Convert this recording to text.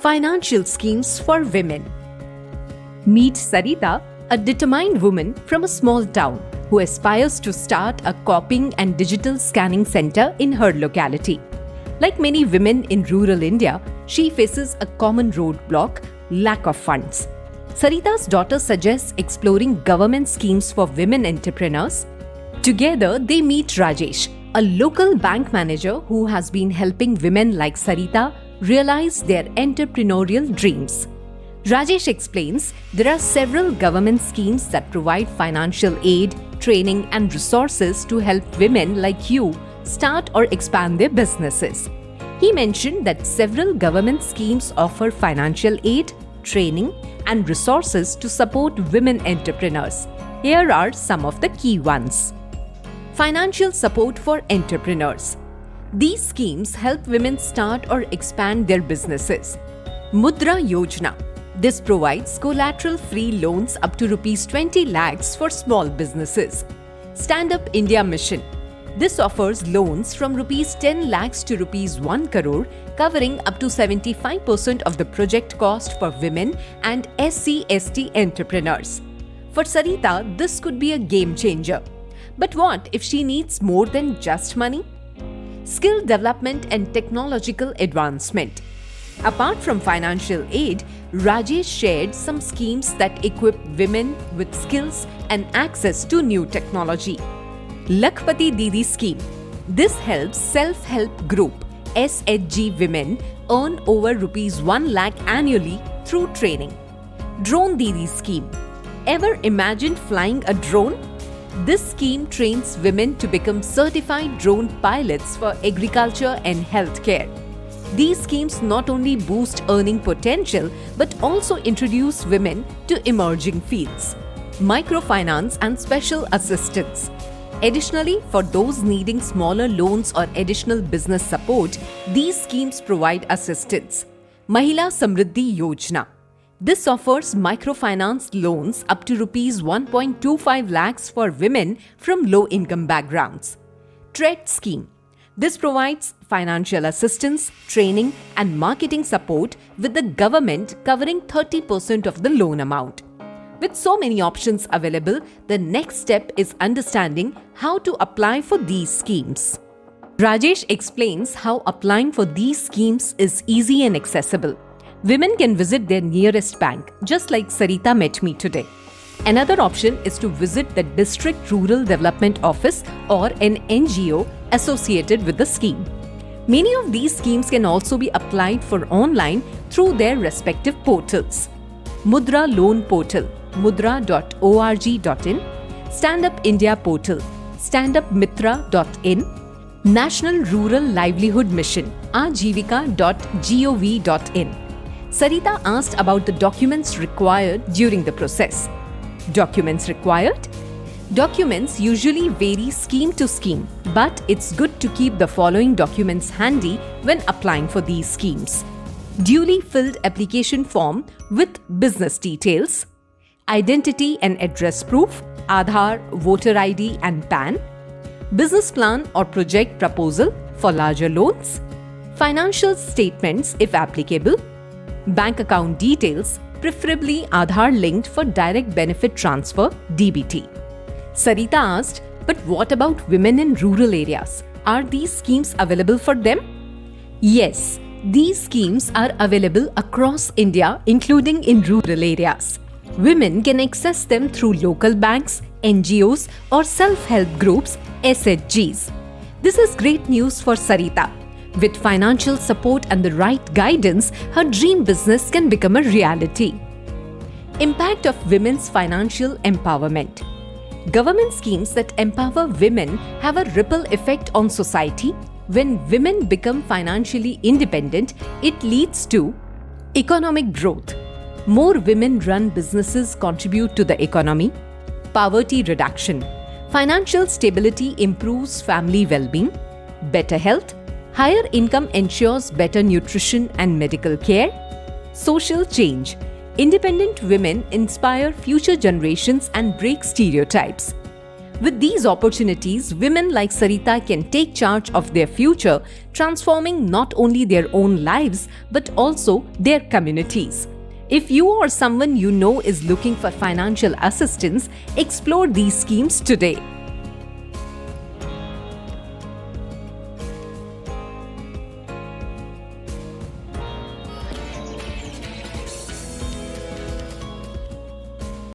Financial schemes for women. Meet Sarita, a determined woman from a small town who aspires to start a copying and digital scanning center in her locality. Like many women in rural India, she faces a common roadblock: lack of funds. Sarita's daughter suggests exploring government schemes for women entrepreneurs. Together, they meet Rajesh, a local bank manager who has been helping women like Sarita realize their entrepreneurial dreams. Rajesh explains there are several government schemes that provide financial aid, training, and resources to help women like you start or expand their businesses. He mentioned that several government schemes offer financial aid, training, and resources to support women entrepreneurs. Here are some of the key ones. Financial support for entrepreneurs. These schemes help women start or expand their businesses. Mudra Yojana. This provides collateral-free loans up to Rs 20 lakhs for small businesses. Stand Up India Mission. This offers loans from Rs 10 lakhs to Rs 1 crore, covering up to 75% of the project cost for women and SC/ST entrepreneurs. For Sarita, this could be a game changer. But what if she needs more than just money? Skill development and technological advancement. Apart from financial aid, Rajesh shared some schemes that equip women with skills and access to new technology. Lakhpati Didi Scheme. This helps self-help group SHG women earn over Rs 1 lakh annually through training. Drone Didi Scheme. Ever imagined flying a drone? This scheme trains women to become certified drone pilots for agriculture and healthcare. These schemes not only boost earning potential but also introduce women to emerging fields. Microfinance and special assistance. Additionally, for those needing smaller loans or additional business support, these schemes provide assistance. Mahila Samriddhi Yojana. This offers microfinance loans up to Rs 1.25 lakhs for women from low-income backgrounds. TREAD Scheme. This provides financial assistance, training, and marketing support with the government covering 30% of the loan amount. With so many options available, the next step is understanding how to apply for these schemes. Rajesh explains how applying for these schemes is easy and accessible. Women can visit their nearest bank, just like Sarita met me today. Another option is to visit the District Rural Development Office or an NGO associated with the scheme. Many of these schemes can also be applied for online through their respective portals. Mudra Loan Portal, mudra.org.in, Stand Up India Portal, standupmitra.in, National Rural Livelihood Mission, ajivika.gov.in. Sarita asked about the documents required during the process. Documents required? Documents usually vary scheme to scheme, but it's good to keep the following documents handy when applying for these schemes. Duly filled application form with business details, identity and address proof, Aadhaar, voter ID and PAN, business plan or project proposal for larger loans, financial statements if applicable, bank account details, preferably Aadhaar linked for direct benefit transfer (DBT). Sarita asked, but what about women in rural areas? Are these schemes available for them? Yes, these schemes are available across India, including in rural areas. Women can access them through local banks, NGOs, or self-help groups, SHGs. This is great news for Sarita. With financial support and the right guidance, her dream business can become a reality. Impact of women's financial empowerment. Government schemes that empower women have a ripple effect on society. When women become financially independent, it leads to economic growth. More women-run businesses contribute to the economy. Poverty reduction. Financial stability improves family well-being. Better health. Higher income ensures better nutrition and medical care. Social change. Independent women inspire future generations and break stereotypes. With these opportunities, women like Sarita can take charge of their future, transforming not only their own lives but also their communities. If you or someone you know is looking for financial assistance, explore these schemes today.